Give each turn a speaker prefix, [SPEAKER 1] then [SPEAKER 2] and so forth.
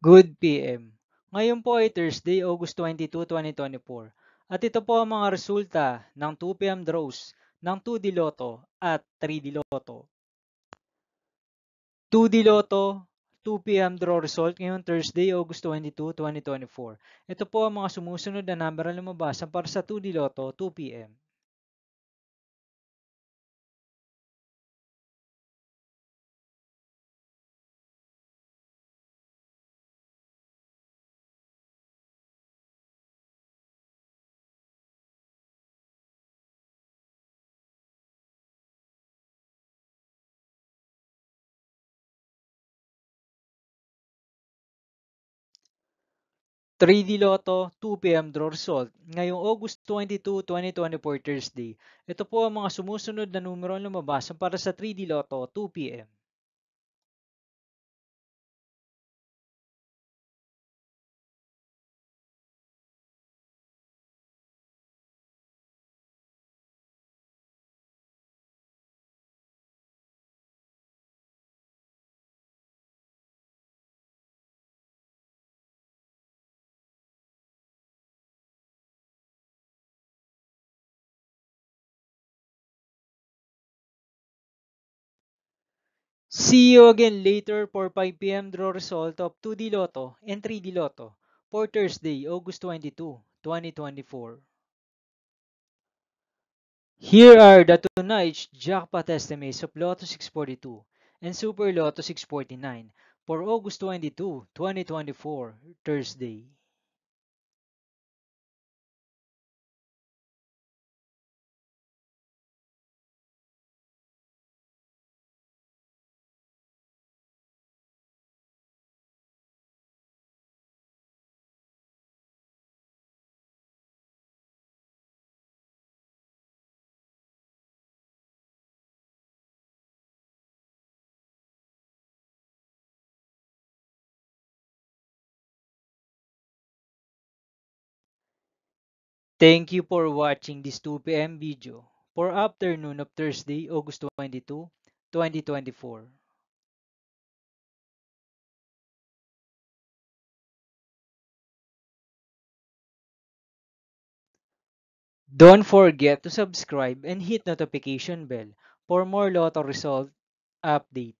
[SPEAKER 1] Good PM. Ngayon po ay Thursday, August 22, 2024. At ito po ang mga resulta ng 2 PM draws ng 2D Lotto at 3D Lotto. 2D Lotto, 2 PM draw result ngayong Thursday, August 22, 2024. Ito po ang mga sumusunod na number na lumabas para sa 2D Lotto 2 PM. 3D Lotto 2 PM draw result ngayong August 22, 2024 Thursday. Ito po ang mga sumusunod na numero ang lumabas para sa 3D Lotto 2 PM. 'See you again later for 5 PM draw result of 2D Lotto and 3D Lotto for Thursday, August 22, 2024. Here are the tonight's jackpot estimates of Lotto 642 and Super Lotto 649 for August 22, 2024, Thursday. Thank you for watching this 2 PM video for afternoon of Thursday, August 22, 2024. Don't forget to subscribe and hit notification bell for more Lotto result update.